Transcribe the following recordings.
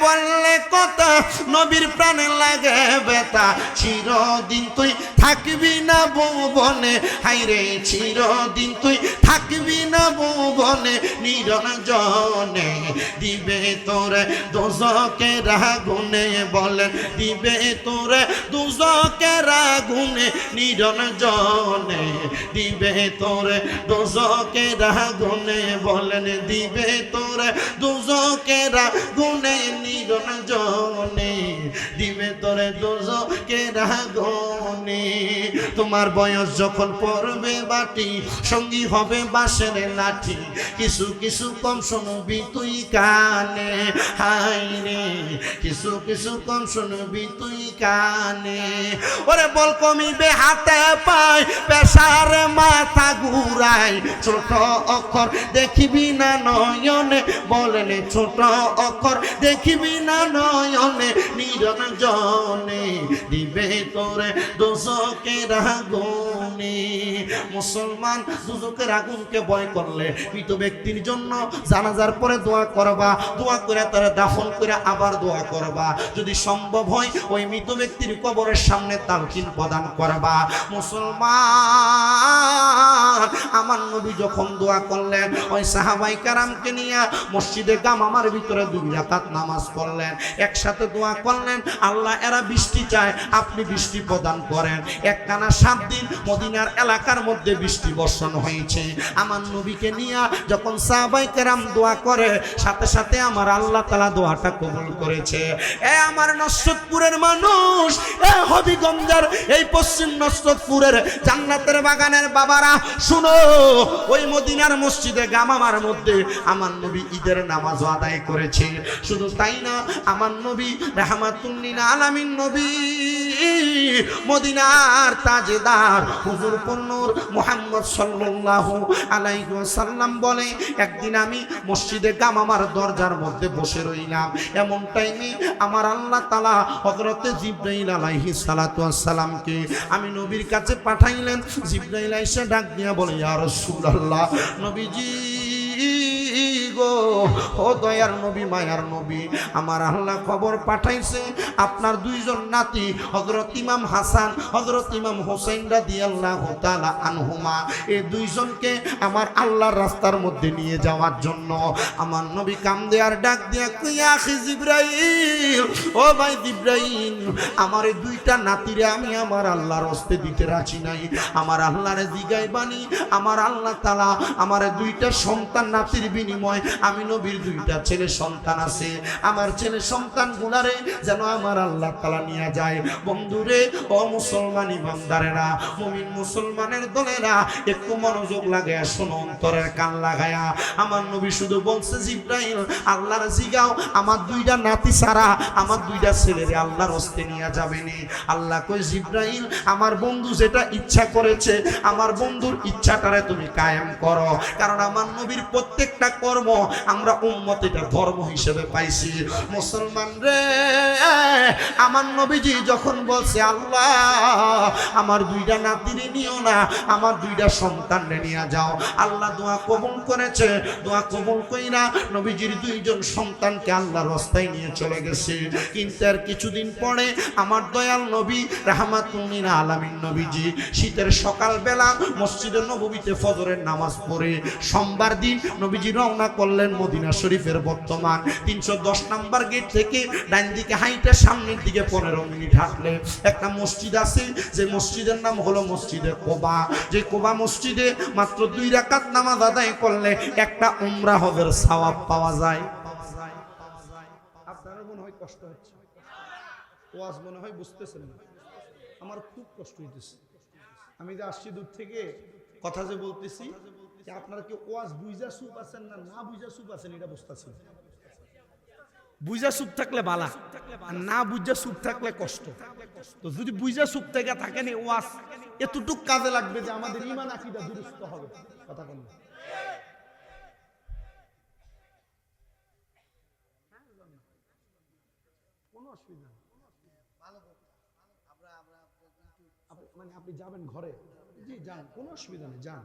বললে কথা নবীর প্রাণে লাগে ব্যথা চিরদিন তুই থাকবি না ভুবনে হায়রে চিরদিন তুই থাকবি না ভুবনে নিরঞ্জনে দিবে তোরে দোজকের আগুনে বলেন দিবে তোরে দোজকের আগুনে নিরঞ্জনে দিবে তোরে দোজকের আগুনে বলেন দিবে তোরে দোজকের আগুনে নিরঞ্জনে দিবে তোরে দোজকের আগুনে তোমার বয়স যখন পড়বে বাটি সঙ্গী হবে বাঁশের লাঠি কিছু কিছু কম শুনবি তুই কানে হায়রে কিছু কিছু কম শুনবি তুই কানে ওরে বল কমিবে হাতে পায় পেশার মাথা ঘুরাই ছোট অক্ষর দেখিবি না নয়নে বলেন ছোট অক্ষর দেখিবি না নয়নে নিরঞ্জনে দিবে তোরে দোজকের আগুনে মুসলমান দোজকের আগুনকে ভয় করলে মৃত ব্যক্তির জন্য জানাজার পরে দোয়া করবা দোয়া করে তারা দাফন করে আবার দোয়া করবা যদি সম্ভব হয় ওই মৃত ব্যক্তির কবরের সামনে তালকিন প্রদান করবা মুসলমান আমার নবী যখন দোয়া করলেন ওই সাহাবাই কারামকে নিয়ে মসজিদে গামামার ভিতরে 2 রাকাত নামাজ পড়লেন একসাথে দোয়া করলেন আল্লাহ এরা বৃষ্টি চায় আপনি বৃষ্টি প্রদান করেন একটানা 7 দিন মদিনার এলাকার মধ্যে বৃষ্টি বর্ষণ হয়েছে আমার নবীকে নিয়ে যখন সাহাবাই কেরাম দোয়া করে সাথে সাথে আমার আল্লাহ তাআলা দোয়াটা কবুল করেছে এ আমার নসরতপুরের মানুষ এ হবিগঞ্জের এই পশ্চিম নসরতপুরের জান্নাতের বাগানের বাবারা শুনো ওই মদিনার মসজিদে গামামার মধ্যে আমার নবী ঈদের নামাজ আদায় করেছে শুধু তাই না আমার নবী রাহমাতুল লিল আলামিন নবী মদিনার তাজদার হুজুর নূর মুহাম্মদ সাল্লাল্লাহু আলাইহি ওয়াসাল্লাম বলে একদিন আমি মসজিদে গামামার দরজার মধ্যে বসে রইলাম এমন টাইমে আমার আল্লাহ তাআলা হযরতে জিবরাইল আলাইহিস সালাতু ওয়াস সালামকে আমি নবীর কাছে পাঠাইলেন জিবরাইল এসে ডাক দিয়া বলে ইয়া রাসূলুল্লাহ নবীজি গো ও দয়ার নবী মায়ার নবী আমার আল্লাহ খবর পাঠাইছে আপনার 2 জন নাতি হযরত ইমাম হাসান হযরত ইমাম হোসেন রাদিয়াল্লাহু তাআলা আনহুমা এই 2 জনকে আমার আল্লাহর রাস্তার মধ্যে নিয়ে যাওয়ার জন্য আমার নবী কান্দে আর ডাক দিয়া কইয়া আখি জিবরাইল ও ভাই জিবরাইল আমার এই 2টা নাতিরে আমি আমার আল্লাহর হস্তে দিতে রাজি নাই আমার আল্লাহরে জিগাইবানি আমার আল্লাহ তাআলা আমার 2টা সন্তান নাতির বিনিময় আমি নবীর 2টা ছেলে সন্তান আছে আমার ছেলে সন্তান গুলারে যেন আমার আল্লাহ তাআলা নিয়ে যায় বন্ধুরে ও মুসলমান ইমানদারেরা মুমিন মুসলমানের দলেরা একটু মনোযোগ লাগায়া শোনো অন্তরের কান লাগায়া আমার নবী শুধু বলছে জিবরাইল আল্লাহর জিগাও আমার 2টা নাতি ছাড়া আমার 2টা ছেলেরে আল্লাহর হস্তে নিয়ে যাবেনি আল্লাহ কই জিবরাইল আমার বন্ধু যেটা ইচ্ছা করেছে আমার বন্ধুর ইচ্ছাটারে তুমি কায়েম করো কারণ আমার নবীর প্রত্যেকটা কর্ম আমরা উম্মত এটা ধর্ম হিসেবে পাইছি মুসলমান রে আমার নবীজি যখন বলছে আল্লাহ আমার 2টা নাতিরে নিও না আমার 2টা সন্তানরে নিয়ে যাও আল্লাহ দোয়া কবুল করেছে দোয়া কবুল কইরা নবীজির 2 জন সন্তানকে আল্লাহর রাস্তায় নিয়ে চলে গেছে কিন্তু আর কিছুদিন পরে আমার দয়াল নবী রাহমাতুল লিল আলামিন নবীজি শীতের সকালবেলা মসজিদে নববীতে ফজরের নামাজ পড়ে সোমবার দিন নবীজি রওনা করলেন মদিনা শরীফের বর্তমান 310 নম্বর গেট থেকে ডান দিকে হাইটা সামনের দিকে 15 মিনিট হাঁটলে একটা মসজিদ আছে যে মসজিদের নাম হলো মসজিদে কোবা যে কোবা মসজিদে মাত্র 2 রাকাত নামাজ আদায় করলে একটা উমরা হজের সওয়াব পাওয়া যায় আপনাদের মনে হয় কষ্ট হচ্ছে ওয়াজ মনে হয় বুঝতেছেন না আমার খুব কষ্ট হইতেছে আমি যে আসছি দূর থেকে কথা যে বলতেছি আপনারা কি ওয়াজ বুঝা সুপ আছেন না না বুঝা সুপ আছেন এটা বুঝতেছি বুঝা সুপ থাকলে বালা আর না বুঝা সুপ থাকলে কষ্ট তো যদি বুঝা সুপ থেকে থাকেন ওয়াজ এতটুক কাজে লাগবে যে আমাদের ঈমান আকীদা দুরুস্ত হবে কথা বলেন কোনো অসুবিধা নেই মানে আপনি যাবেন ঘরে জি যান কোনো অসুবিধা নেই যান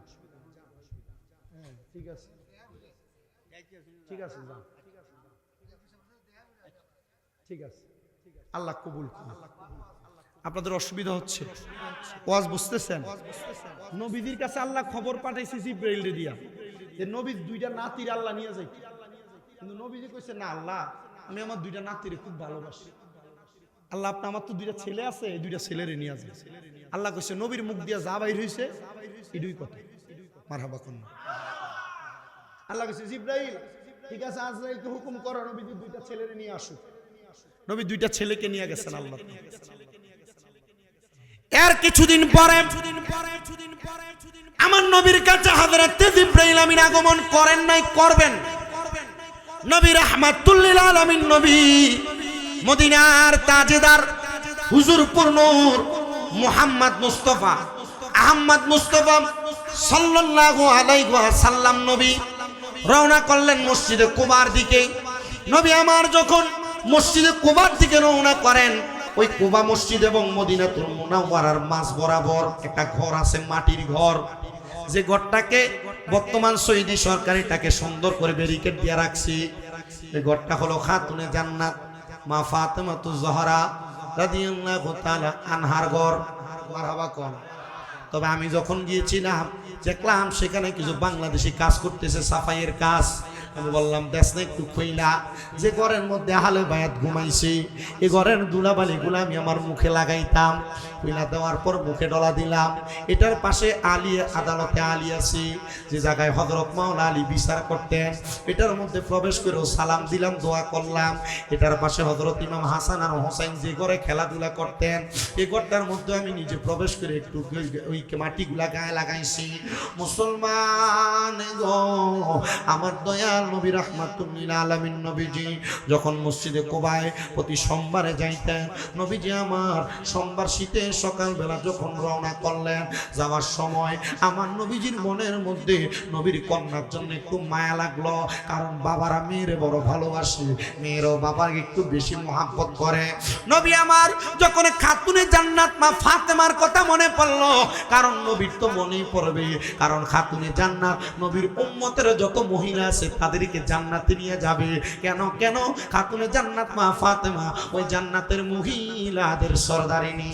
হ্যাঁ ঠিক আছে যান ঠিক আছে, আল্লাহ কবুল করুন। আপনাদের অসুবিধা হচ্ছে, ওয়াজ বুঝতেছেন? নবীদের কাছে আল্লাহ খবর পাঠাইছে জিব্রাইল দিয়া যে নবীর দুইটা নাতির আল্লাহ নিয়ে যাইতে, কিন্তু নবীজি কইছে না আল্লাহ আমি আমার দুইটা নাতিরে খুব ভালোবাসি। আল্লাহ আপনি আমার তো দুইটা ছেলে আছে, এই দুইটা ছেলেরে নিয়ে যায়। আল্লাহ কইছে নবীর মুখ দিয়া যা বাইর হইছে এডুই কথা, মারহাবা কোন। আল্লাহ কইছে জিব্রাইল ঠিক আছে, আজরাইলকে হুকুম করো নবীর দুইটা ছেলেরে নিয়ে আসুক। নবী দুইটা ছেলেকে নিয়ে গেছেন আল্লাহ। এর কিছুদিন পরে আমার নবীর কাছে হযরত জিব্রাইল আমিন আগমন করেন নাই, করবেন। নবী রাহমাতুল লিল আলামিন, নবী মদিনার তাজেদার হুজুরপুর নূর মুহাম্মদ মুস্তাফা আহমদ মুস্তাফা সাল্লাল্লাহু আলাইহি ওয়াসাল্লাম নবী রওনা করলেন মসজিদে কুবার দিকে। নবী আমার যখন মসজিদে কুবার দিকে রওনা করেন, ওই কুবা মসজিদ এবং মদিনাতুল মুনাওয়ারার মাঝ বরাবর একটা ঘর আছে, মাটির ঘর, যে ঘরটাকে বর্তমান সৌদি সরকার এটাকে সুন্দর করে ব্যারিকেড দিয়ে রাখছি। এই ঘরটা হলো খাতুনে জান্নাত মা ফাতেমাতুজ জহরা রাদিয়াল্লাহু তাআলা আনহার ঘর, মারহাবা কোন। তবে আমি যখন গিয়েছিলাম দেখলাম সেখানে কিছু বাংলাদেশি কাজ করতেছে, সাফাইয়ের কাজ। আমি বললাম দেশ না একটু কইলা, যে ঘরের মধ্যে আহলে বায়াত ঘুমাইছে এই ঘরের ধুলাবালিগুলো আমি আমার মুখে লাগাইতাম, কইলা দেওয়ার পর মুখে ডলা দিলাম। এটার পাশে আলী আদালতে আলী আছে, যে জায়গায় হযরত মাওলা আলী বিচার করতেন, এটার মধ্যে প্রবেশ করে সালাম দিলাম, দোয়া করলাম। এটার পাশে হযরত ইমাম হাসান আর হোসেন যে ঘরে খেলাধুলা করতেন, এই ঘরটার মধ্যে আমি নিজে প্রবেশ করে একটু ওই মাটিগুলা গায়ে লাগাইছি। মুসলমান গো, আমার দয়াল নবী রাহমাতুল লিল আলামিন নবীজি যখন মসজিদে কুবায় প্রতি সোমবারে যাইতেন, নবীজি আমার সোমবার শীতে সকালবেলা যখন রওনা করলেন, যাওয়ার সময় আমার নবীজির মনের মধ্যে নবীর কন্যার জন্য একটু মায়া লাগলো। কারণ বাবারা মেয়েরে বড় ভালোবাসে, মেয়েরও বাবাকে একটু বেশি মহাব্বত করে। নবী আমার যখন খাতুনে জান্নাত মা ফাতেমার কথা মনে পড়লো, কারণ নবীর তো মনেই পড়বে, কারণ খাতুনে জান্নাত নবীর উম্মতের যত মহিলা আছে তাদেরকে জান্নাতে নিয়ে যাবে। কেন কেন খাতুনে জান্নাত মা ফাতেমা ওই জান্নাতের মহিলাদের সরদারিনী।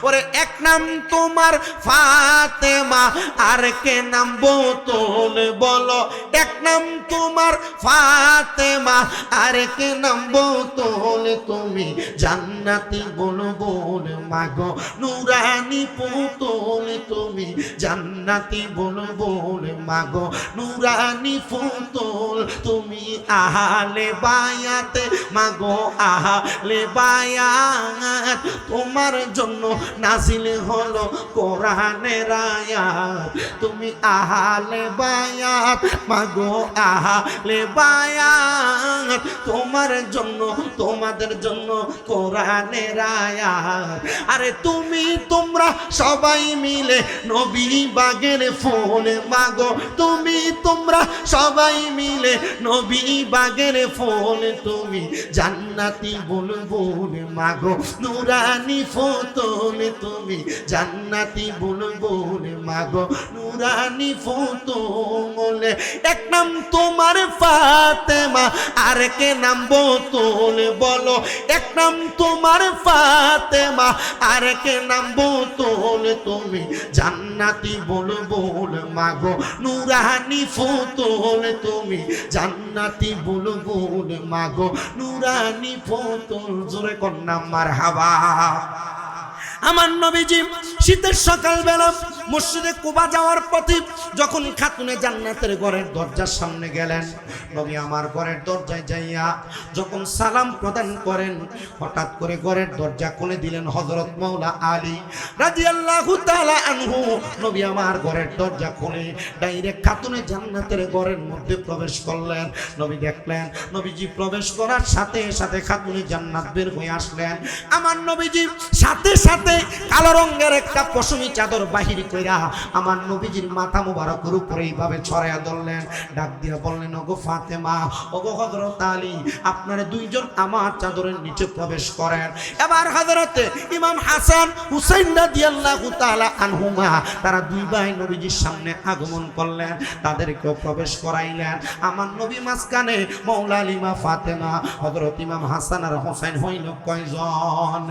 ওরে এক নাম তোমার ফাতেমা, আর কে নাম বোতল বলো। এক নাম তোমার ফাতেমা, আর কে নাম বোতল। তুমি জান্নাতি বল বল মাগো নুরানি পুতুল। তুমি জান্নাতি বল বল মাগো নুরানি পুতুল। তুমি আহলে বায়াতে মাগো আহলে বায়াত। তোমার জন্য নাজিল হলো কোরআনের আয়াত। তুমি আহলে বায়াত মাগো আহলে বায়াত। তোমার জন্য তোমাদের জন্য কোরআনের আয়াত। আরে তুমি তোমরা সবাই মিলে নবী বাগের ফুল মাগো। তুমি তোমরা সবাই মিলে নবী বাগের ফুল। তুমি জান্নাতি বুলবুল মাগো নুরানি ফুতুল। তুমি জান্নাতি বুলবুল মাগো নুরানি ফুতুল। এক নাম তোমার ফাতেমা, আর কে নাম বোতল বলো। এক নাম তোমার ফাতেমা, আর কে নাম বোতল। তুমি জান্নাতি বুলবুল মাগো নুরানি ফুতুল। তুমি জান্নাতি বুলবুল মাগো নুরানি ফুতুল। জোরে কন্যা মারহাবা। আমার নবীজি শীতের সকালবেলা মসজিদে কুবা যাওয়ার পথে যখন খাতুনে জান্নাতের ঘরের দরজার সামনে গেলেন, নবী আমার ঘরের দরজায় যাইয়া যখন সালাম প্রদান করেন, হঠাৎ করে ঘরের দরজা খুলে দিলেন হযরত মাওলা আলী রাদিয়াল্লাহু তাআলা আনহু। নবী আমার ঘরের দরজা খুলে ডাইরেক্ট খাতুনে জান্নাতের ঘরের মধ্যে প্রবেশ করলেন। নবী দেখলেন, নবীজি প্রবেশ করার সাথে সাথে খাতুনে জান্নাত বের হয়ে আসলেন। আমার নবীজি সাথে সাথে হাতে কালো রঙের একটা পশমি চাদর বাহির কইরা আমার নবীজির মাথা মোবারকের উপরে এইভাবে ছড়াইয়া ধরলেন। ডাক দিয়া বললেন, ওগো ফাতেমা, ওগো হযরত আলী, আপনারা দুইজন আমার চাদরের নিচে প্রবেশ করেন। এবার হযরতে ইমাম হাসান হুসাইন রাদিয়াল্লাহু তাআলা আনহুমা তারা দুই ভাই নবীজির সামনে আগমন করলেন, তাদেরকেও প্রবেশ করাইলেন। আমার নবী মাঝখানে, মৌলা আলিমা ফাতেমা, হযরত ইমাম হাসান আর হুসাইন হইল কয়জন?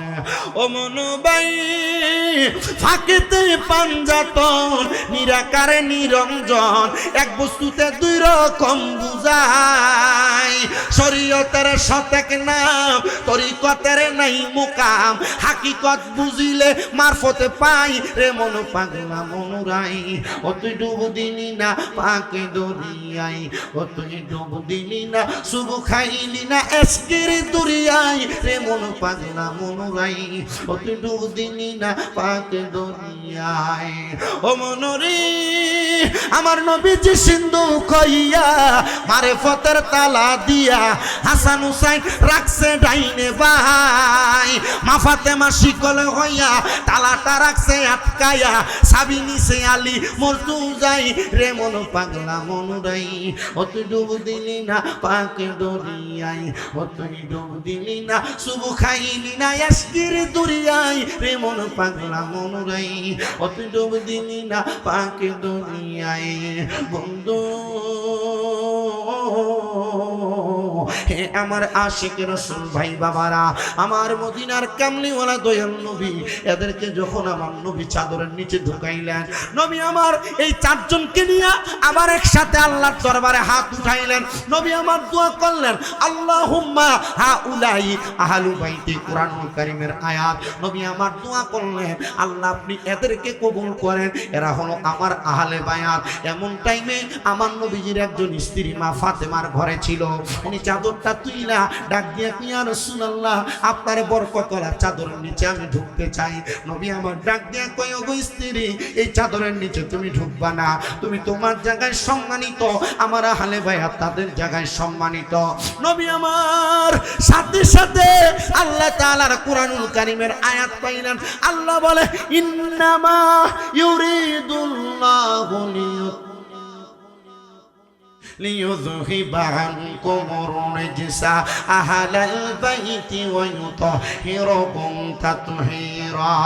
ও মনুবাই, ফাঁকেতে পাঞ্জাতন, নিরাকারে নিরঞ্জন, এক বস্তুতে দুই রকম বুঝায়। শরীয়তের সতেক নাম, তরিকতের নাই মুকাম, হাকিকত বুঝিলে মারফতে পাই রে মন পাগলা মনুরাই। ও তুই ডুব দিলি না পাকে দরিয়াই, ও তুই ডুব দিলি না শুভ খাইলি না এসকির দুরিয়াই রে মন পাগলা মনুরাই। ও তুই ডুব দিলি না পাকে দরিয়াই। ও মনুরি, আমার নবীজি সিন্ধু কইয়া মারেফতের তালা দিয়া হাসান হুসাইন রাখছে ডাইনে বাই। মা ফাতেমা শিকল হইয়া তালাটা রাখছে আটকায়া, সাবি নিছে আলী মরতু যাই রে মন পাগলা মনুরাই। ও তুই ডুব দিলি না পাকে দরিয়াই, ও তুই ডুব দিলি না শুভ খাইলি না এসকির দুরিয়াই রে মন পাগলা মনুরাই। ও তুই ডুব দিলি না পাকে দরিয়াই। বন্ধু হে আমার আশিক রাসূল ভাই বাবারা, আমার মদিনার কামলিওয়ালা দয়াল নবী, এদেরকে যখন আমার নবী চাদরের নিচে ঢুকাইলেন, নবী আমার এই চারজনকে নিয়ে আবার একসাথে আল্লাহর দরবারে হাত উঠাইলেন। নবী আমার দোয়া করলেন, আল্লাহুম্মা হাউলাই আহলু বাইতি, কুরআনুল কারীমের আয়াত। নবী আমার দোয়া করলেন, আল্লাহ আপনি এদেরকে কবুল করেন, এরা হলো আমার আহলে বায়াত। এমন টাইমে আমার নবীজির একজন স্ত্রী মা ফাতেমার ঘরে ছিল। উনি চাদরটা তুইলা ডাক দিয়া, ইয়া রাসূলুল্লাহ, আপনার বরকতওয়ালা চাদরের নিচে আমি ঢুকতে চাই। নবী আমার ডাক দিয়া কই, ওগো স্ত্রী, এই চাদরের নিচে তুমি ঢুকবা না, তুমি তোমার জায়গায় সম্মানিত, আমার আহলে বায়াত তাদের জায়গায় সম্মানিত। নবী আমার সাথে সাথে আল্লাহ তাআলার কুরআনুল কারীমের আয়াত পাইলেন। আল্লাহ বলে, ইন্নামা ইউরিদুল্লাহু ليذهب عنكم الرجس أهل البيت ويطهركم تطهيرا।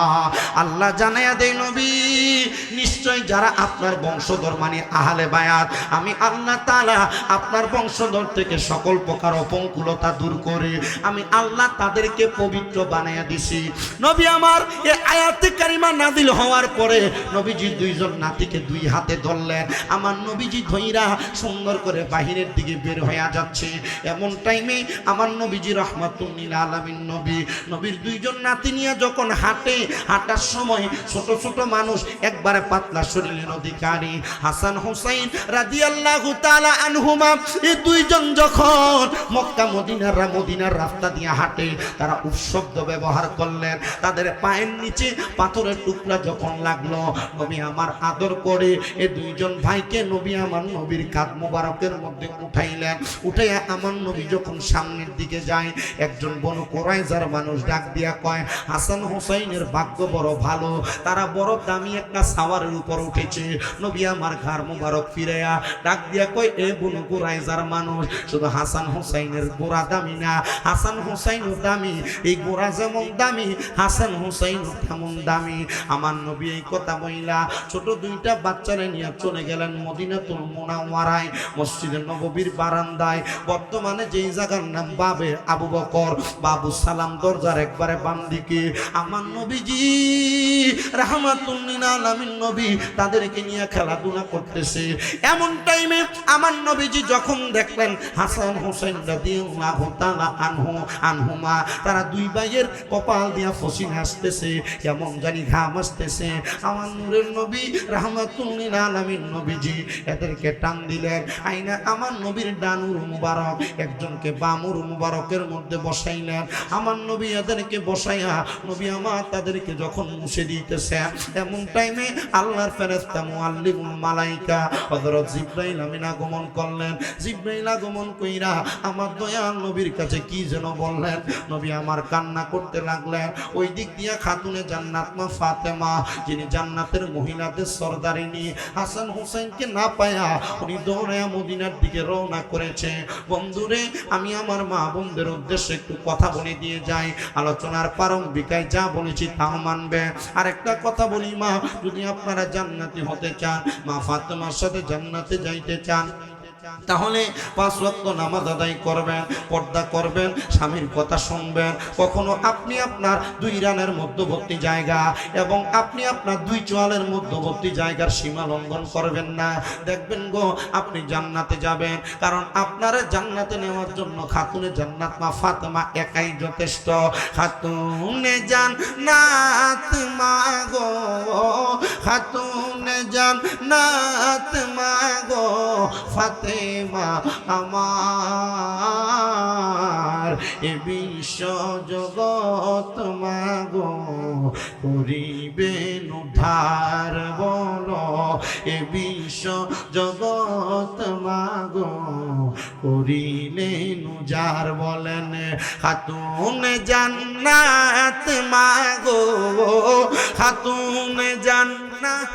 আল্লাহ জানায়া দেয় নবী, নিশ্চয় যারা আপনার বংশধর মানে আহলে বায়াত, আমি আল্লাহ তাআলা আপনার বংশধর থেকে সকল প্রকার অপঙ্কুলতা দূর করে আমি আল্লাহ তাদেরকে পবিত্র বানায়া দিছি। নবী আমার এই আয়াতে কারিমা নাযিল হওয়ার পরে নবীজি দুইজন নাতিকে দুই হাতে ধরলেন। আমার নবীজি ধইরা সুন্দর করে বাহিরের দিকে বের হয়ে যাচ্ছে। এমন টাইমে আমার নবীজি রাহমাতুল লিল আলামিন নবীর দুইজন নাতি নিয়ে যখন হাঁটার সময় ছোট ছোট মানুষ, একবারে পাতলা শরীরের অধিকারী হাসান হুসাইন রাদিয়াল্লাহু তাআলা আনহুমা, এই দুইজন যখন মক্কা মদিনার রাস্তা দিয়ে হাঁটে, তারা উপশব্দ ব্যবহার করলেন। তাদের পায়ের নিচে পাথরের টুকরা যখন লাগলো, নবী আমার আদর করে এই দুইজন ভাইকে নবী আমার নবীর কাঁধ মোবারকের মধ্যে উঠাইলেন। উঠাইয়া আমার নবী যখন সামনের দিকে যায়, একজন বনু কুরাইজার মানুষ ডাক দিয়া কয়, হাসান হুসাইনের ভাগ্য বড় ভালো, তারা বড় দামি একটা সাওয়ারের উপর উঠেছে। নবী আমার ঘাড় মোবারক ফিরাইয়া ডাক দিয়া কয়, এ বনু কুরাইজার মানুষ, শুধু হাসান হুসাইনের গোড়া দামি না, হাসান হুসাইন দামি। এই গোড়া যেমন দামি, হাসান হুসাইন তেমন দামি। আমার নবী এই কথা বইলা ছোট দুইটা বাচ্চারে নিয়ে চলে গেলেন মদিনাতুল মুনাওয়ারায়, মসজিদে নববীর বারান্দায়। বর্তমানে যেই জায়গার নাম বাবে আবু বকর বাবু সালাম দরজার একবারে বাম দিকে আমার নবীজি রাহমাতুল লিল আলামিন নবী তাদেরকে নিয়ে খেলাধুলা করতেছে। এমন টাইমে আমার নবীজি যখন দেখলেন হাসান হুসাইন রাদিয়াল্লাহু তাআলা আনহুমা, তারা দুই ভাইয়ের কপাল দিয়া ফসিনা আসতেছে, কেমন জানি ঘাম আসতেছে। আমার নূরের নবী রাহমাতুল লিল আলামিন নবীজি এদেরকে টান দিলেন, আইনা আমার নবীর ডানুর মুবারক একজনকে বামুর মুবারকের মধ্যে বসাইলেন। আমার নবী এদেরকে বসাইয়া নবী আমার তাদেরকে যখন মুছে দিতেছে, এমন টাইমে আল্লাহর ফেরেশতা মুআল্লিমুল মালাইকা হযরত জিবরাইল আমিন আগমন করলেন। জিবরাইল আগমন কইরা আমার দয়াল নবীর কাছে কি যেন বললেন। নবী আমার কান্না করতে লাগলেন। ওই দিক দিয়া খাতুনে জান্নাত মা ফাতেমা, যিনি জান্নাতের মহিলাদের সরদারিনী, হাসান হুসাইনকে না পায়া উনি দৌড়ায়া মদিনার দিকে রওনা করেছে। বন্ধুরে, আমি আমার মা বোনদের উদ্দেশ্যে একটু কথা বলে দিয়ে যাই। আলোচনার প্রারম্ভিকায় যা বলেছি তাও মানবে। আর একটা কথা বলি মা, যদি আপনারা জান্নাতি হতে চান, মা ফাতেমার সাথে জান্নাতে যাইতে চান, তাহলে 5 ওয়াক্ত নামাজ আদায় করবেন, পর্দা করবেন, স্বামীর কথা শুনবেন। কখনো আপনি আপনার 2 রানের মধ্যবর্তী জায়গা এবং আপনি আপনার 2 চোয়ালের মধ্যবর্তী জায়গার সীমা লঙ্ঘন করবেন না। দেখবেন গো আপনি জান্নাতে যাবেন, কারণ আপনারা জান্নাতে নেওয়ার জন্য খাতুনে জান্নাত মা ফাতেমা একাই যথেষ্ট। খাতুনে জান্নাত মা গো, খাতুনে জান্নাত মা গো ফাতেমা আমার, এ বিশ্ব জগৎ মাগো করিবেন উদ্ধার বলো, এ বিশ্ব জগৎ মাগো করিলেন উজার। বলেন খাতুন জান্নাত মাগো, খাতুন জান্নাত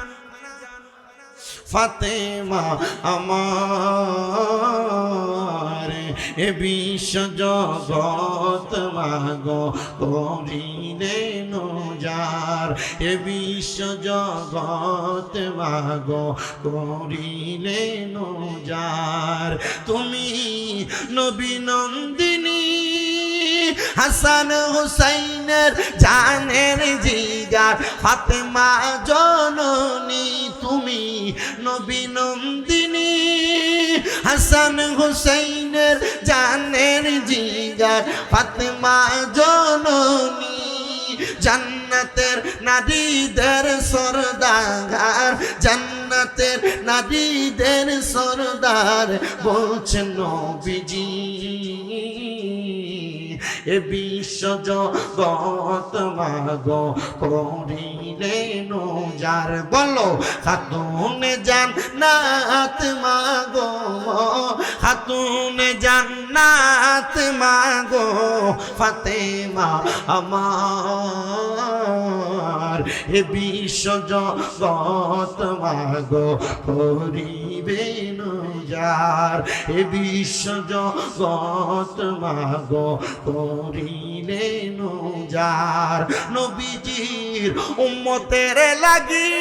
ফাতেমা আমার, এ বিশ্ব জগৎ মাগো করিলেন উজার, এ বিশ্ব জগৎ মাগো করিলেন উজার। তুমি নবী নন্দিনী, হাসান হুসাইনের জানের জিগার, ফাতেমা জননী। তুমি নবী নন্দিনী, হাসান হুসাইনের জানের জিগার, ফাতেমা জননী। জান্নাতের নারীদের সরদার, জান্নাতের নারীদের সরদার বলছেন নবীজি, এ বিশ্ব জগৎ মাগো করিলেন উজার। বলো খাতুনে জান্নাত মাগো, খাতুনে জান্নাত মাগো ফাতেমা আমার, এ বিশ্ব জগৎ মাগো করিবেন উজার, এ বিশ্ব জগৎ মাগো করিলেন উজার। নবীজির উম্মতের লাগি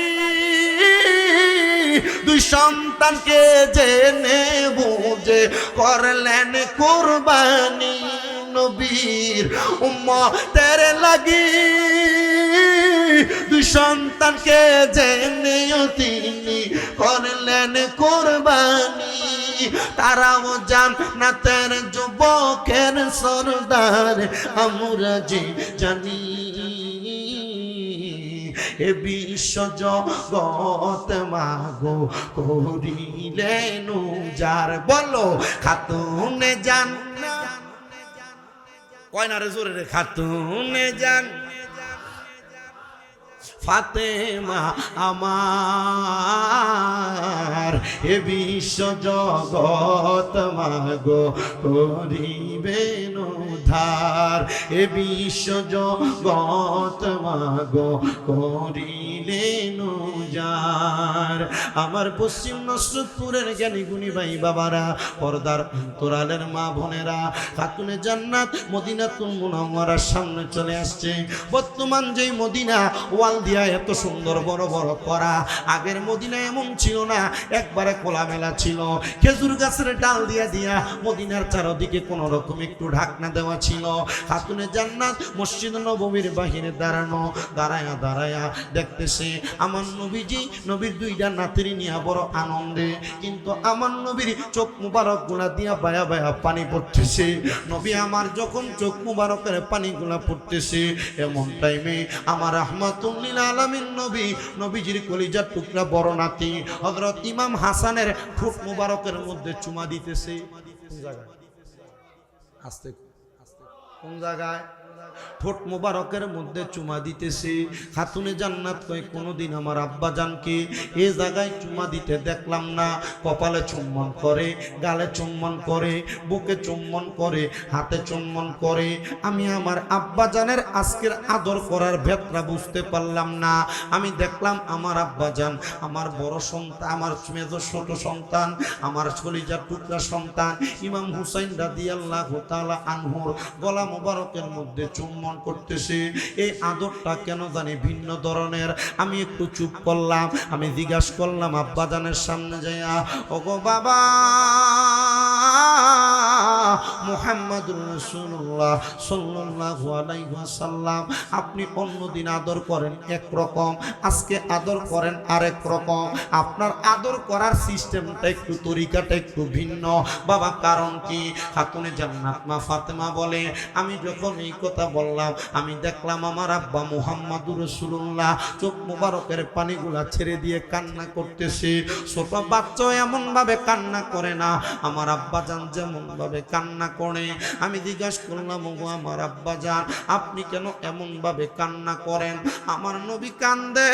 2 সন্তানকে জেনে বুঝে করলেন কুরবানি। নবীর উম্মতের লাগি 2 সন্তানকে জেনে তিনি করলেন কুরবানি। তারাও জান্নাতের যুবকের সরদার, আমরা যে জানি, এ বিশ্ব জগৎ মাগো করিলেন উজার। বলো খাতুনে জান্নাত, কয় না রে জোরে রে, খাতুনে জান্নাত ফাতেমা আমার, এ বিশ্ব জগৎ মাগো করিবেন উদ্ধার, এ বিশ্ব জগৎ মাগো করিলেন উজার। আমার পশ্চিম নসরতপুরের জ্ঞানী গুণী ভাই বাবারা, পর্দার অন্তরালের মা বোনেরা, খাতুনে জান্নাত মদিনাতুল মুনাওয়ারার সামনে চলে আসছে। বর্তমান যেই মদিনা ওয়াল দিয়া এত সুন্দর বড় বড় করা, আগের মদিনা এমন ছিল না, একবারে খোলামেলা ছিল। খেজুর গাছের ডাল দিয়া দিয়া মদিনার চারদিকে কোন রকম একটু ঢাকনা দেওয়া ছিল। খাতুনে জান্নাত মসজিদ নববীর বাহিরে দাঁড়ানো, দাঁড়ায়া দাঁড়ায়া দেখতেছে আমার আমার নবীজি নবীর দুইটা নাতির নিয়ে বড় আনন্দে, কিন্তু আমার নবীর চোখ মুবারক গুলা দিয়া বায়া বায়া পানি পড়তেছে। নবী আমার যখন চোখ মুবারকের পানিগুলা পড়তেছে, এমন টাইমে আমার রাহমাতুল আলামিন নবীজির কলিজার টুকরা বড় নাতি হযরত ইমাম হাসানের ঠোঁট মুবারকের মধ্যে চুমা দিতেছে। কোন জায়গায়? আস্তে কোন জায়গায়? ঠোঁট মুবারকের মধ্যে চুমা দিতেছে। খাতুনে জান্নাত কয় কোনোদিন আমার আব্বা জানকে এই জায়গায় চুমা দিতে দেখলাম না। কপালে চুম্বন করে, গালে চুম্বন করে, বুকে চুম্বন করে, হাতে চুম্বন করে। আমি আমার আব্বা জানের আজকের আদর করার ভেতরা বুঝতে পারলাম না। আমি দেখলাম আমার আব্বা জান, আমার বড় সন্তান, আমার মেজর ছোট সন্তান, আমার কলিজার টুকরা সন্তান ইমাম হুসাইন রাদিয়াল্লাহু তাআলা আনহুর গলা মুবারকের মধ্যে চুম্বন করতেছে। এই আদরটা কেন জানি ভিন্ন ধরনের। আমি একটু চুপ করলাম। আমি জিজ্ঞাসা করলাম আব্বাজানের সামনে যাইয়া, ওগো বাবা মুহাম্মাদুর রাসূলুল্লাহ সাল্লাল্লাহু আলাইহি ওয়াসাল্লাম, আপনি অন্যদিন আদর করেন একরকম, আজকে আদর করেন আরেক রকম। আপনার আদর করার সিস্টেমটা একটু, তরিকাটা একটু ভিন্ন। বাবা কারণ কি? খাতুনে জান্নাত মা ফাতেমা বলে, আমি যখন এই কথা বললাম, আমি দেখলাম আমার আব্বা মুহাম্মাদুর রাসূলুল্লাহ চোখ মুবারকের পানিগুলা ছেড়ে দিয়ে কান্না করতেছে। ছোট বাচ্চা এমন ভাবে কান্না করে না, আমার আব্বা জান যেমন ভাবে কান্না করে। আমি জিজ্ঞাসা করলাম, ওগো আমার আব্বা জান, আপনি কেন এমন ভাবে কান্না করেন? আমার নবী কান্দে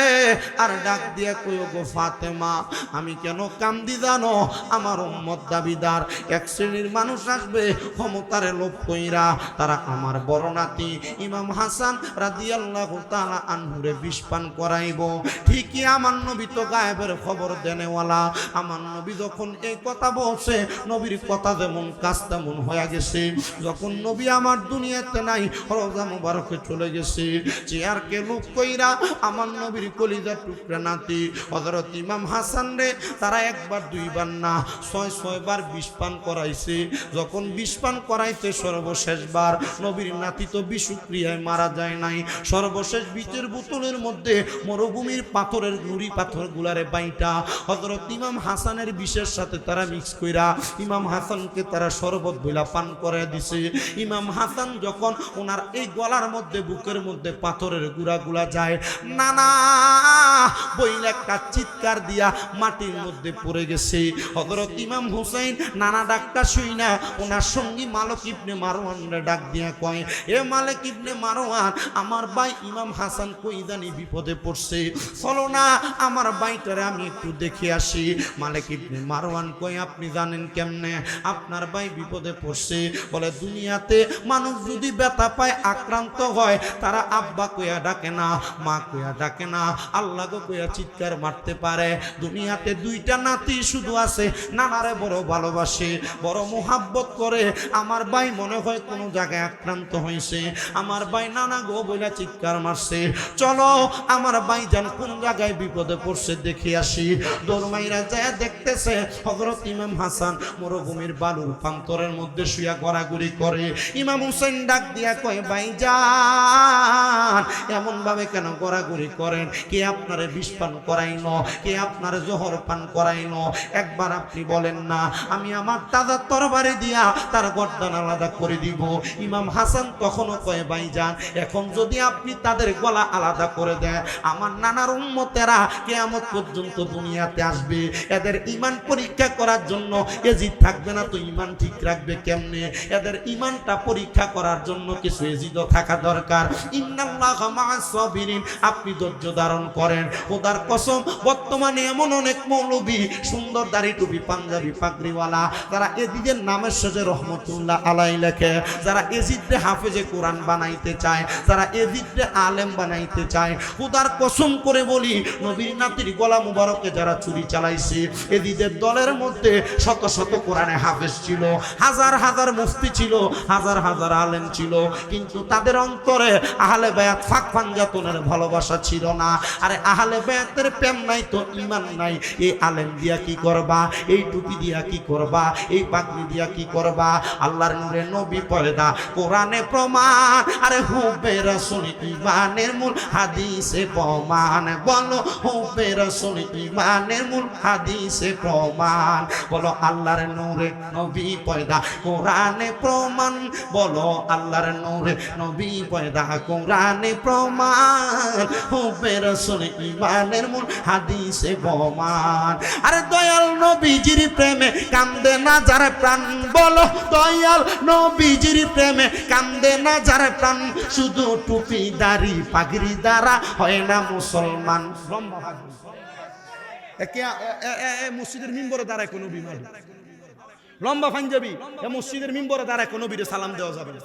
আর ডাক দিয়া কই, ওগো ফাতেমা, আমি কেন কান্দি জানো? আমার উম্মত দাবিদার এক শ্রেণীর মানুষ আসবে ক্ষমতারে লোভ কইরা, তারা আমার বড় নাতি ইমাম হাসান রাদিয়াল্লাহু তাআলা আনহুরে বিষ পান করাইব। ঠিকই আমার নবী তো গায়েবের খবর দেনেওয়ালা। আমার নবী যখন এই কথা বলছে, নবীর কথা যেমন কাজ তেমন হয়ে গেছে। যখন নবী আমার দুনিয়াতে নাই, রওজা মুবারকে চলে গেছে, চেয়ারকে লুপ কইরা আমার নবীর কলিজার টুকরা নাতি হযরত ইমাম হাসান রে তারা একবার দুইবার না ৬ বার বিষ পান করাইছে। যখন বিষ পান করাইতে সর্বশেষবার নবীর নাতি তো বিষক্রিয়ায় মারা যায় নাই। সর্বশেষ বিচের বোতলের মধ্যে মরুভূমির পাথরের নুড়ি পাথর গুলারে বাইটা হযরত ইমাম হাসানের বিষের সাথে তারা মিক্স কইরা ইমাম হাসানকে তারা শরবত বইলা পান করে দিছে। ইমাম হাসান যখন ওনার এই গলার মধ্যে, বুকের মধ্যে পাথরের গুড়া যায়, নানা বইলে একটা চিৎকার দিয়া মাটির মধ্যে পড়ে গেছে। হযরত ইমাম হুসাইন নানা ডাকটা শুই না ওনার সঙ্গী মালিক ইবনে মারওয়ান রে ডাক দিয়া কয়, এ মালিক ইবনে মারওয়ান, আমার ভাই ইমাম হাসান কই জানি বিপদে পড়ছে, চলো না আমার ভাইটারে আমি একটু দেখে আসি। মালিক ইবনে মারওয়ান কই, আপনি জানেন কেমনে আপনার ভাই বিপদে পড়ছে? বলে, দুনিয়াতে মানুষ যদি ব্যথা পায়, আক্রান্ত হয়, তারা আব্বা কইয়া ডাকে না, মা কইয়া ডাকে না, আল্লাহ গো কইয়া চিৎকার মারতে পারে। দুনিয়াতে দুইটা নাতি শুধু আছে, নানারে বড় ভালোবাসে, বড় মোহাব্বত করে। আমার ভাই মনে হয় কোনো জায়গায় আক্রান্ত হয়েছে, আমার ভাই নানা গো বইলা চিৎকার মারছে, চলো আমার ভাই জান কোন জায়গায় বিপদে পড়ছে দেখে আসি। দৌড়মাইরা যায় দেখতেছে হযরত ইমাম হাসান মরুভূমির বালুর প্রান্তরের মধ্যে শুয়া গড়াগড়ি করে। ইমাম হুসাইন ডাক দিয়া কয়, ভাইজান এমন ভাবে কেন গড়াগড়ি করেন? কে আপনারে বিষ পান করাইলো? কে আপনারে জহর পান করাইলো? একবার আপনি বলেন না, আমি আমার তাজা তরবারি দিয়া তার গর্দান আলাদা করে দিব। ইমাম হাসান তখনও কয়, ভাইজান এখন যদি আপনি তাদের গলা আলাদা করে দেন, আমার নানার উম্মতেরা কিয়ামত পর্যন্ত দুনিয়াতে আসবে, এদের ঈমান পরীক্ষা করার জন্য এজিদ থাকবে না তো ঈমান ঠিক রাখবে কেমনে? এদের ঈমানটা পরীক্ষা করার জন্য কিছু এজিদও থাকা দরকার। ইন্নাল্লাহা মা'আস সাবিরিন, আপনি ধৈর্য ধারণ করেন। খোদার কসম, বর্তমানে এমন অনেক মৌলবী সুন্দর দাড়ি টুপি পাঞ্জাবি পাগড়িওয়ালা, যারা এজিদের নামের শেষে রহমতুল্লাহ আলাই লেখে, যারা এজিদে হাফেজে কোরআন বানাইতে চায়, যারা এজিদে আলেম বানাইতে চায়, খোদার কসম করে বলি, নবীর নাতির গলা মুবারকে যারা চুরি চালাইছে, এজিদের দলের মধ্যে শত শত কোরআনে হাফেজ ছিল, হাজার হাজার হাজার মুফতি ছিল, হাজার হাজার আলেম ছিল, কিন্তু তাদের অন্তরে আহলে বায়াত ফাঁক পাঞ্জাতনের ভালোবাসা ছিল না। আরে আহলে বায়াতের প্রেম নাই তো ঈমান নাই। এই আলেম দিয়া কি করবা, এই টুপি দিয়া কি করবা, এই পাগড়ি দিয়া কি করবা? আল্লাহর নূরে নবী পয়দা, কোরআনে প্রমাণ। আরে হুব্বে রাসূল ঈমানের মূল, হাদিসে প্রমাণ। বলো হুব্বে রাসূল ঈমানের মূল, হাদিসে প্রমাণ। বলো আল্লাহর নূরে নবী পয়দা, কোরআনে প্রমাণ। বলো আল্লাহর নূরে নবী পয়দা, কোরআনে প্রমাণ। হুব্বে রাসূল ঈমানের মূল, হাদিসে প্রমাণ। আরে দয়াল নবীজির প্রেমে কান্দে না যার প্রাণ। বলো দয়াল নবীজির প্রেমে কান্দে না যার প্রাণ। শুধু টুপি দাড়ি পাগড়ি দ্বারা হয় না মুসলমান। মসজিদের মিম্বরে দাঁড়ায় কোনো বিমান লম্বা পাঞ্জাবি, মসজিদের মিম্বরে দাঁড়ায় কোনো বীরে সালাম দেওয়া যাবে না।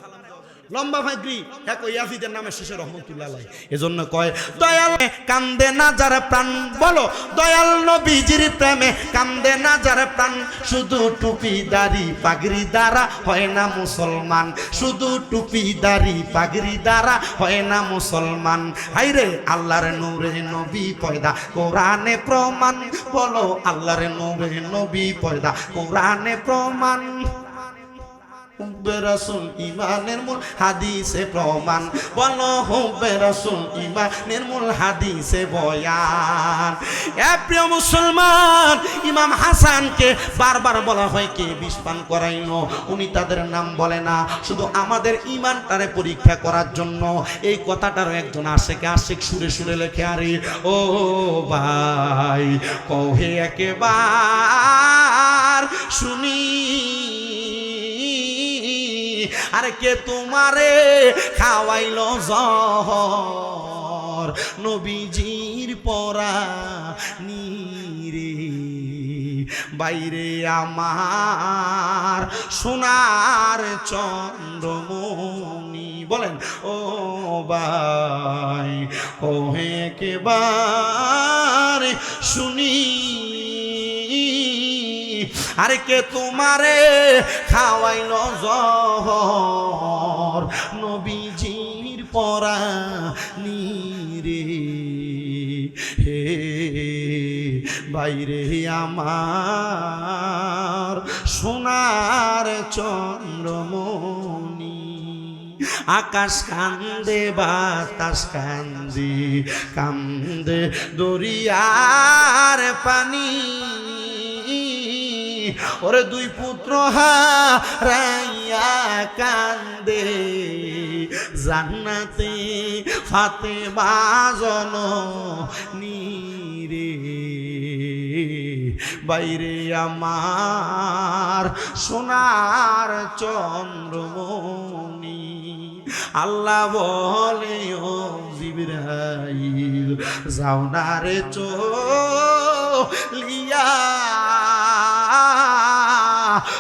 লম্বা ফাগরি এক ইয়াজিদের নামে শেষে রহমতুল্লাহ আলাইহি। এজন্য কয় দয়াল কান্দে না যার প্রাণ। বলো দয়াল নবীজির প্রেমে কান্দে না যার প্রাণ। শুধু টুপি দাড়ি পাগড়ি দ্বারা হয় না মুসলমান। শুধু টুপি দাড়ি পাগড়ি দ্বারা হয় না মুসলমান। হাইরে আল্লাহর নূরে নবী পয়দা, কোরআনে প্রমাণ। বলো আল্লাহর নূরে নবী পয়দা, কোরআনে প্রমাণ। হুব্বে রাসূল ঈমানের মূল, হাদিসে প্রমাণ। বলো হুব্বে রাসূল ঈমানের মূল, হাদিসে বয়ান। এ প্রিয় মুসলমান, ইমাম হাসানকে বারবার বলা হয় কে বিষ পান করাইলো। উনি তাদের নাম বলে না, শুধু আমাদের ঈমানটারে পরীক্ষা করার জন্য এই কথাটারও একজন আশিক সুরে সুরে লেখে। আরে ও ভাই কহে একেবার শুনি, আরে কে তোমারে খাওয়াইলো জহর, নবীজির পরা নীরে। বাইরে আমার সোনার চন্দ্রমণি। বলেন ও ভাই ওহে কেবার শুনি, আরে কে তোমারে খাওয়াইলো জহর, নবীজির পরা নীরে। হে বাইরে আমার সোনার চন্দ্রমণি। আকাশ কান্দে বাতাস কান্দে, কান্দে দরিয়ার পানি। ওরে দুই পুত্র হারাইয়া কান্দে, জান্নাতে ফাতেমা জননী রে। বাইরে আমার সোনার চন্দ্রমণি। আল্লাহ বলে ও জিবরাইল যাও না রে চলিয়া,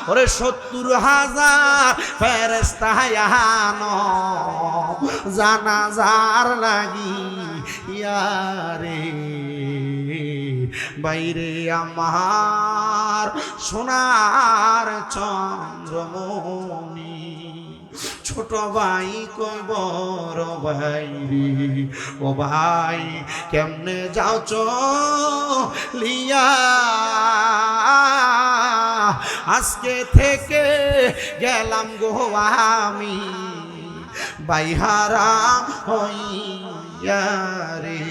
ওরে ৭০,০০০ ফেরেশতা আনো জানাজার লাগি ইয়ারে। বাইরে আমার সোনার চন্দ্রমণি। ছোট ভাই কই বড় ভাই রে, ও ভাই কেমনে যাও চলিয়া, আজকে থেকে গেলাম গো আমি বাইহারা হইয়া রে।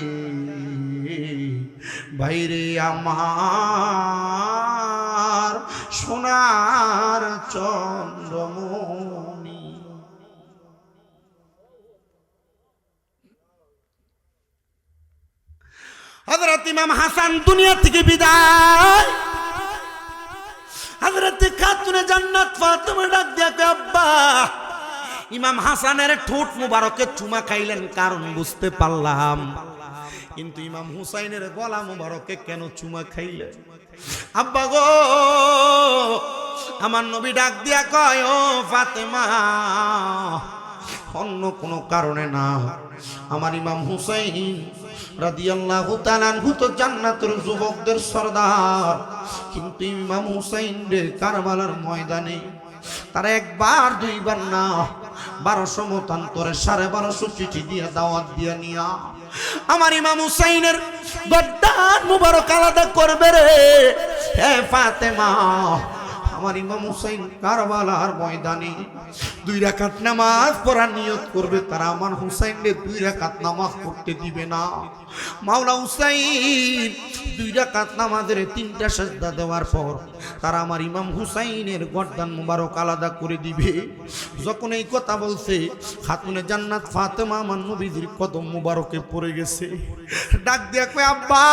বাইরে আমার সোনার চন্দ্রমণি। হযরত ইমাম হাসান দুনিয়া থেকে বিদায়। হযরত খাতুনে জান্নাত ফাতেমা ডাক দিয়া কয় আব্বা। ইমাম হাসানের ঠোঁট মুবারকে চুমা খাইলেন, কারণ বুঝতে পারলাম। কিন্তু ইমাম হুসাইনের গলা মুবারকে কেন চুমা খাইলেন? আব্বা গো, আমার নবী ডাক দিয়া কয় ও ফাতেমা, অন্য কোনো কারণে না। আমার ইমাম হুসাইন রাদিয়াল্লাহু তাআলা আনহু তো জান্নাতের যুবকদের সরদার, কিন্তু ইমাম হুসাইন রে কারবালার ময়দানে তারা একবার দুইবার না 1200 মতান্তরে 1250 চিঠি দিয়ে দাওয়াত দিয়ে নিয়া আমার ইমাম হুসাইনের গর্দান মুবারক আলাদা করবে রে। হে ফাতেমা, আমার ইমাম হুসাইন কারবালার ময়দানে 2 রাকাত নামাজ পড়ার নিয়ত করবে, তারা আমার হুসাইনকে 2 রাকাত নামাজ পড়তে দিবে না। মাওলা হুসাইন 2 রাকাত নামাজের 3টা সিজদা দেওয়ার পর তারা আমার ইমাম হুসাইনের গর্দান মুবারক আলাদা করে দিবে। যখন এই কথা বলছে, খাতুনে জান্নাত ফাতেমা আমার নবীজির কদম মুবারকে পড়ে গেছে। ডাক দিয়া কয়, আব্বা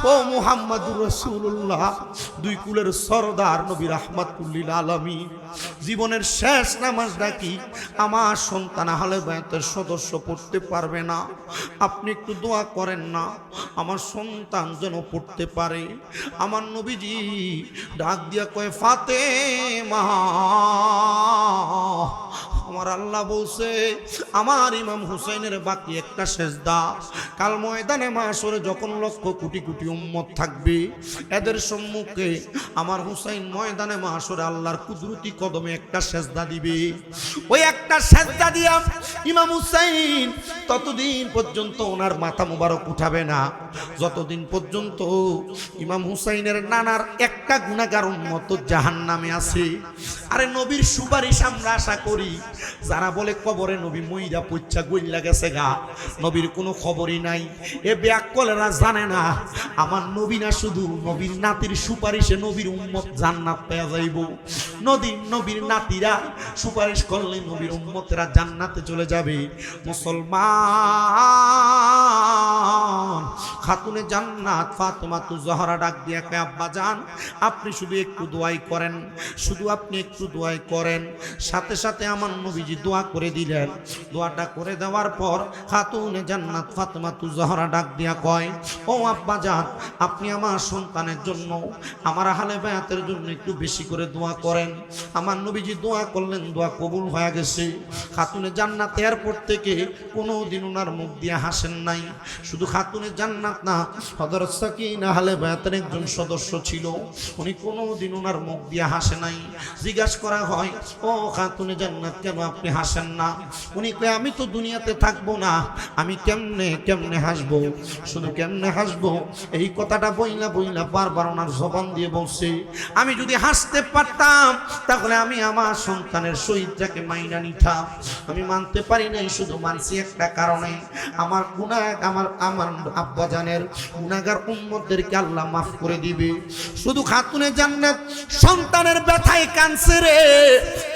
ও মুহাম্মাদুর রাসূলুল্লাহ, 2 কুলের সরদার নবী রাহমাতুল লিল আলামিন, জীবনের শেষ নামাজটা কি আমার সন্তান আহলে বায়াতের সদস্য পড়তে পারবে না? আপনি একটু দোয়া করেন না, আমার সন্তান যেন পড়তে পারে। আমার নবীজি ডাক দিয়া কয়, ফাতেমা, আমার আল্লাহ বলছে আমার ইমাম হুসাইনের বাকি একটা সেজদা। কাল ময়দানে মাশরে যখন লক্ষ কোটি কোটি উম্মত থাকবে, এদের সম্মুখে আমার হুসাইন ময়দানে মাশরে আল্লাহর কুদরতি কদমে একটা সেজদা দিবে। ওই একটা সেজদা দিয়া ইমাম হুসাইন ততদিন পর্যন্ত ওনার মাথা মুবারক উঠাবে না যতদিন পর্যন্ত ইমাম হুসাইনের নানার একটা গুনাহগার উম্মত জাহান্নামে আছে। আরে নবীর সুপারিশ আমরা আশা করি। যারা বলে কবরে নবী মইরা পইচ্ছা গইল্লা গেছে গা, নবীর কোনো খবরই নাই, এ ব্যাককলেরা জানে না আমার নবী না শুধু নবীর নাতির সুপারিশে নবীর উম্মত জান্নাত পেয়ে যাইব। নবীর নাতিরা সুপারিশ করলে নবীর উম্মতেরা জান্নাতে চলে যাবে। মুসলমান খাতুনে জান্নাত ফাতেমা তু জহরা ডাক দিয়া কয়, আব্বা জান, আপনি শুধু একটু দোয়াই করেন, শুধু আপনি একটু দোয়াই করেন। সাথে সাথে আমার নবীজি দোয়া করে দিলেন। দোয়াটা করে দেওয়ার পর খাতুনে জান্নাত ফাতেমা তু জহরা ডাক দিয়া কয়, ও আব্বা জান, আপনি আমার সন্তানের জন্য, আমার আহলে বায়াতের জন্য একটু বেশি করে দোয়া করেন। আমার নবীজি দোয়া করলেন, দোয়া কবুল হয়ে গেছে। খাতুনে জান্নাত এয়ারপোর্ট থেকে কোনোদিন ওনার মুখ দিয়ে হাসেন নাই। শুধু খাতুনে জান্নাত না, হযরত সাকিনা আহলে বায়াতের একজন সদস্য ছিল, উনি কোনোদিন ওনার মুখ দিয়ে হাসে নাই। জিজ্ঞাসা করা হয়, ও খাতুনে জান্নাত, কেন আপনি হাসেন না? উনি কয়, আমি তো দুনিয়াতে থাকবো না, আমি কেমনে হাসবো? শুধু কেমনে হাসবো এই কথাটা বইলা বারবার ওনার জবান দিয়ে বলছে। আমি যদি হাসতে পারতাম তাহলে আমি আমার সন্তানের শহীদটাকে মাইনা নিতাম। আমি মানতে পারি নাই, শুধু মানছি একটা কারণে, আমার গুনাহ, আমার আব্বা জানের গুনাহগার উম্মতদেরকে আল্লাহ মাফ করে দিবে। শুধু খাতুনে জান্নাত সন্তানের ব্যথায় কাঁদছে রে।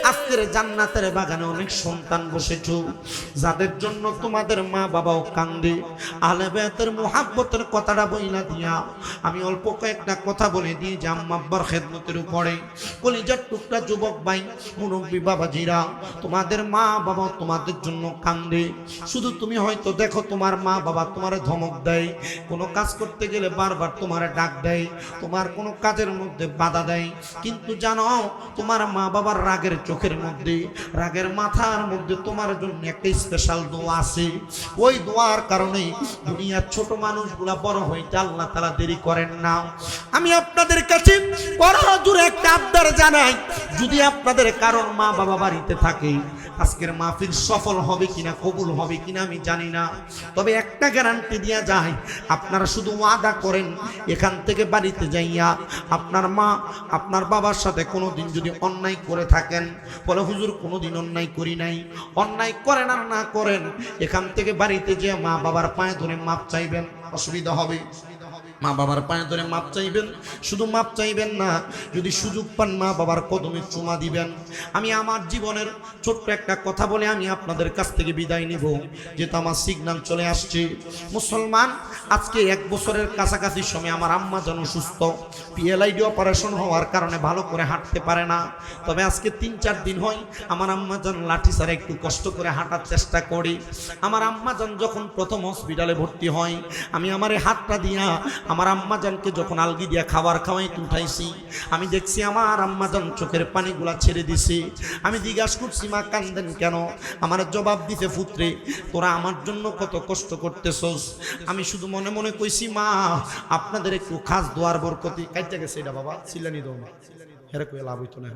আজকের জান্নাতের বাগানে অনেক সন্তান বসেছো, যাদের জন্য তোমাদের মা বাবাও কান্দে। আহলে বায়াতের মুহাব্বতের কথাটা বইলা দিয়া আমি অল্প কয়েকটা কথা বলে দিই যে আম্মা আব্বার খেদমতের উপরে কলিজার টুকরা যুবক ভাই, মুরব্বী বাবাজিরা, তোমাদের মা বাবা তোমাদের জন্য কান্দে। শুধু তুমি হয়তো দেখো তোমার মা বাবা তোমার ধমক দেয়, কোনো কাজ করতে গেলে বারবার তোমার ডাক দেয়, তোমার কোনো কাজের মধ্যে বাধা দেয়, কিন্তু জানো তোমার মা বাবার রাগের চোখের মধ্যে, রাগের মাথার মধ্যে তোমার জন্য একটা স্পেশাল দোয়া আছে। ওই দোয়ার কারণে দুনিয়ার ছোট মানুষগুলা বড় হইতে আল্লাহ তাআলা দেরি করেন না। আমি আপনাদের কাছে বড় জোরে একটা আবদার জানাই, যদি আপনাদের কারণ মা বাবা বাড়িতে থাকে, আজকের মাহফিল সফল হবে কিনা, কবুল হবে কিনা আমি জানি না, তবে একটা গ্যারান্টি দেয়া যায়, আপনারা শুধু ওয়াদা করেন এখান থেকে বাড়িতে যাইয়া আপনার মা আপনার বাবার সাথে কোনোদিন যদি অন্যায় করে থাকেন, বলে হুজুর কোনোদিন অন্যায় করি নাই, অন্যায় করেন আর না করেন, এখান থেকে বাড়িতে যেয়ে মা বাবার পায়ে ধরে মাপ চাইবেন। অসুবিধা হবে, মা বাবার পায়ে ধরে মাপ চাইবেন। শুধু মাপ চাইবেন না, যদি সুযোগ পান মা বাবার কদমে চুমা দিবেন। আমি আমার জীবনের ছোট্ট একটা কথা বলে আমি আপনাদের কাছ থেকে বিদায় নিব, যেহেতু আমার সিগন্যাল চলে আসছে। মুসলমান, আজকে 1 বছরের কাছাকাছি সময় আমার আম্মা যেন সুস্থ, PLID অপারেশন হওয়ার কারণে ভালো করে হাঁটতে পারে না। তবে আজকে 3-4 দিন হয় আমার আম্মা যেন লাঠি ছাড়া একটু কষ্ট করে হাঁটার চেষ্টা করি। আমার আম্মা যেন যখন প্রথম হসপিটালে ভর্তি হয়, আমি আমার হাতটা দিয়া আমার আম্মাজানকে যখন আলগি দিয়া খাবার খাওয়াইতে উঠাইছি, আমি দেখছি আমার আম্মাজান চোখের পানিগুলা ছেড়ে দিছে। আমি জিজ্ঞাসা করছি, মা কান্দেন কেন? আমার জবাব দিতে, পুত্রে তোরা আমার জন্য কত কষ্ট করতেছস। আমি শুধু মনে মনে কইছি, মা আপনাদের একটু খাস দোয়ার বরকতি। কাইতে গেছে এটা বাবা, চিল্লানি দাও না, হেরে কই লাভ হইতো না।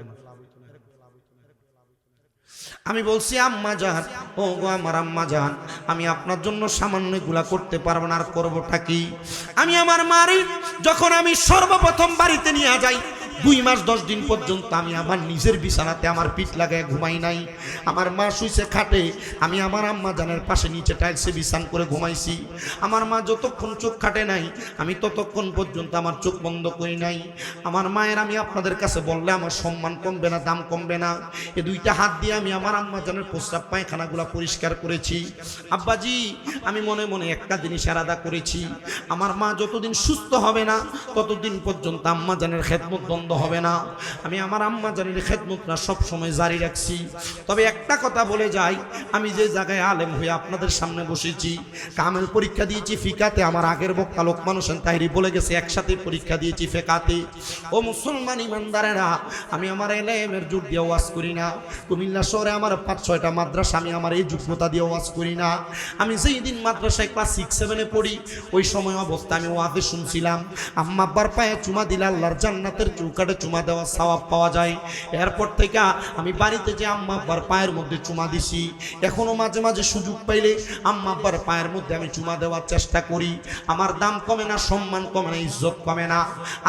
আমি বলছি আম্মা জান, ও গো আমার আম্মা জান, আমি আপনার জন্য সামান্য এগুলা করতে পারবো না, আর করবোটা কি? আমি আমার মারি যখন আমি সর্বপ্রথম বাড়িতে নিয়ে যাই, 2 মাস 10 দিন পর্যন্ত আমি আমার নিজের বিছানাতে আমার পিঠ লাগায় ঘুমাই নাই। আমার মা শুইছে খাটে, আমি আমার আম্মা জানের পাশে নিচে টাইলসে বিছান করে ঘুমাইছি। আমার মা যতক্ষণ চোখ খাটে নাই, আমি ততক্ষণ পর্যন্ত আমার চোখ বন্ধ করি নাই। আমার মায়ের আমি আপনাদের কাছে বললে আমার সম্মান কমবে না, দাম কমবে না। এই 2টা হাত দিয়ে আমি আমার আম্মা জানের প্রস্রাব পায়খানাগুলো পরিষ্কার করেছি। আব্বাজি, আমি মনে মনে একটা জিনিস আলাদা করেছি, আমার মা যতদিন সুস্থ হবে না ততদিন পর্যন্ত আম্মা জানের খেদমত বন্ধ হবে না। আমি আমার আম্মা জানের খেদমতটা সব সময় জারি রাখছি। তবে একটা কথা বলে যাই, আমি যে জায়গায় আলেম হয়ে আপনাদের সামনে বসেছি, কামেল পরীক্ষা দিয়েছি ফিকাতে, আমার আগের বক্তা লোকমান হোসেন তাহিরি বলে গেছে একসাথে পরীক্ষা দিয়েছি ফিকাতে। ও মুসলমান ইমানদারেরা, আমি আমার এলেমের জোর দিয়ে ওয়াজ করি না। কুমিল্লা শহরে আমার 5-6টা মাদ্রাসা, আমি আমার এই যোগ্যতা দিয়ে ওয়াজ করি না। আমি যেই দিন মাদ্রাসায় ক্লাস 6-7-এ পড়ি, ওই সময় অবস্থা আমি ওয়াজে শুনছিলাম, আম্মা আব্বার পায়ে চুমা দিলে আল্লাহর জান্নাতের চৌকাঠে চুমা দেওয়া সওয়াব পাওয়া যায়। এরপর থেকে আমি বাড়িতে যে আম্মা আব্বার পায়ের মধ্যে চুমা দিছি, এখনো মাঝে মাঝে সুযোগ পাইলে আম্মা আব্বার পায়ের মধ্যে আমি চুমা দেওয়ার চেষ্টা করি। আমার দাম কমে না, সম্মান কমে না, ইজ্জত কমে না।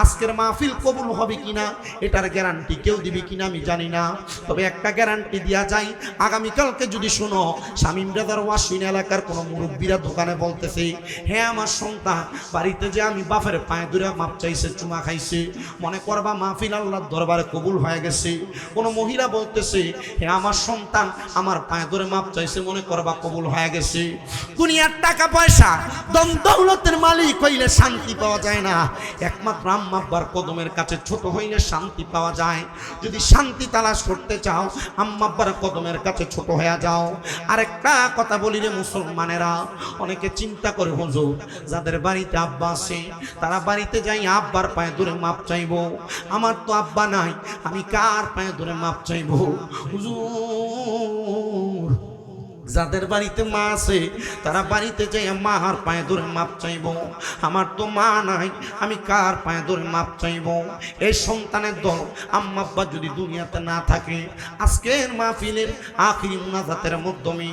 আজকের মাহফিল কবুল হবে কিনা এটার গ্যারান্টি কেউ দিবে কিনা আমি জানি না, তবে একটা গ্যারান্টি দেওয়া যায়, আগামীকালকে যদি শোনো শামীম ব্রাদার ওয়াশিন এলাকার কোনো মুরব্বীরা দোকানে বলতেছে, হ্যাঁ আমার সন্তান বাড়িতে যে আমি বাপের পায়ে ধরে মাপ চাইছে, চুমা খাইছে, মনে করবা মাহফিল আল্লাহর দরবারে কবুল হয়ে গেছে। কোনো মহিলা বলতেছে, হ্যাঁ আমার সন্তান আমার পায়ে ধরে মাপ চাইছে, মনে করবা কবুল হয়ে গেছে। দুনিয়ার টাকা পয়সা দম দৌলতের মালিক হইলে শান্তি পাওয়া যায় না, একমাত্র আম্মা আব্বার কদমের কাছে ছোট হইলে শান্তি পাওয়া যায়। যদি শান্তি তালাশ করতে চাও, আম্মা আব্বার কদমের কাছে ছোট হয়ে যাও। আরেকটা কথা বলি রে মুসলমানেরা, অনেকে চিন্তা করে হুজুর যাদের বাড়িতে আব্বা আছে তারা বাড়িতে যাই আব্বার পায়ে ধরে মাপ চাইবো, আমার তো আব্বা নাই, আমি কার পায়ে ধরে মাপ চাইবো? হুজুর যাদের বাড়িতে মা আছে তারা বাড়িতে যাই মার পায়ে ধরে মাপ চাইব, আমার তো মা নাই, আমি কার পায়ে ধরে মাপ চাইব? এই সন্তানের দল আম্মা আব্বা যদি দুনিয়াতে না থাকে, আজকের মাহফিলের আখিরি মুনাজাতের মাধ্যমে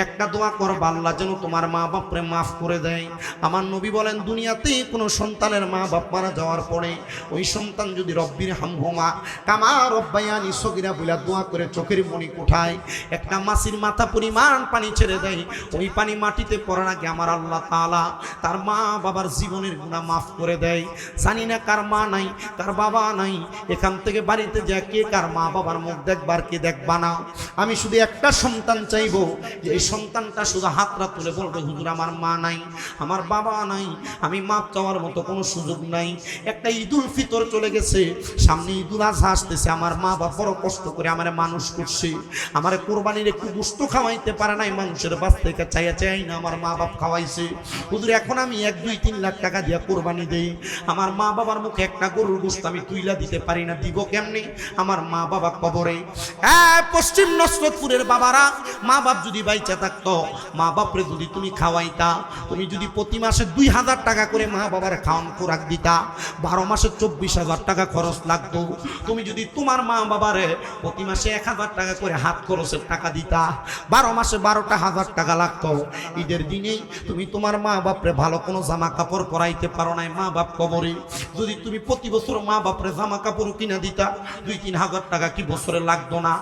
একটা দোয়া করবা, আল্লাহ যেন তোমার মা বাপরে মাফ করে দেয়। আমার নবী বলেন, দুনিয়াতে কোনো সন্তানের মা বাপ মারা যাওয়ার পরে ওই সন্তান যদি রব্বির হামহুমা কামা রব্বায়ানি সগীরা বলে দোয়া করে চোখের মনি কোঠায় একটা মাছির মাথা পরিমাণ পানি ছেড়ে দেয়, ওই পানি মাটিতে পড়ার আগে আমার আল্লাহ তাআলা তার মা বাবার জীবনের গুনাহ মাফ করে দেয়। জানি না কার মা নাই, কার বাবা নাই, এখান থেকে বাড়িতে যা কে কার মা বাবার মুখ দেখবার কে দেখবা না। আমি শুধু একটা সন্তান চাইবো, যে এই সন্তানটা শুধু হাতটা তুলে বলবে, হুজুর আমার মা নাই, আমার বাবা নাই, আমি মাপ চাওয়ার মতো কোনো সুযোগ নাই। একটা ঈদুল ফিতর চলে গেছে, সামনে ঈদুল আজহা আসতেছে, আমার মা বাবা বড় কষ্ট করে আমার মানুষ করছে, আমার কোরবানির একটু গোশত খাওয়াইতে পারে নাই, মানুষের বাস থেকে চাইয়া চাই না আমার মা বাপ খাওয়াইছে। হুজুর এখন আমি 1-2-3 লাখ টাকা দিয়ে কোরবানি দেই, আমার মা বাবার মুখে একটা গরুর গোশত আমি তুইলা দিতে পারি না, দিব কেমনি? আমার মা বাবা কবরে। পশ্চিম নসরতপুরের বাবারা, মা বাপ যদি বাইচা থাকতো, মা বাপরে যদি তুমি খাওয়াইতা, তুমি যদি প্রতি মাসে 2000 টাকা করে মা বাবার খাওয়ান খোরাক দিতা, 12 মাসে 24,000 টাকা খরচ লাগতো। তুমি যদি তোমার মা বাবারে প্রতি মাসে 1000 টাকা করে হাত খরচের টাকা দিতা, 12 মাসে 12,000 টাকা লাগতো। ঈদের দিনেই তুমি তোমার মা বাপরে ভালো কোনো জামা কাপড় পরাইতে পারো নাই, মা বাপ কবরে। যদি তুমি প্রতি বছর মা বাপরে জামা কাপড় কিনা দিতা, 2-3 হাজার টাকা কি বছরে লাগতো না?